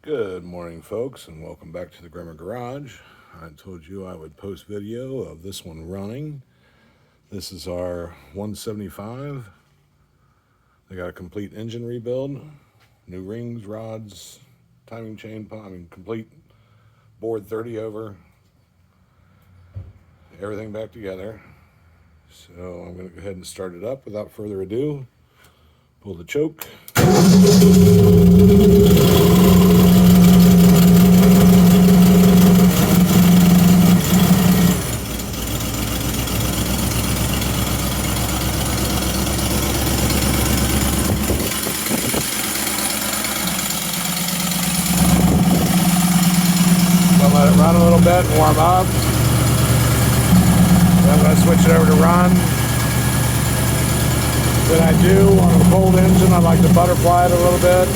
Good morning, folks, and welcome back to the Grimmer Garage. I told you I would post video of this one running. This is our 175. They got a complete engine rebuild, new rings, rods, timing chain pump, complete board 30 over, everything back together. So I'm going to go ahead and start it up without further ado. Pull the choke. Let it run a little bit and warm up. Then I'm going to switch it over to run. Then I do on a cold engine, I like to butterfly it a little bit.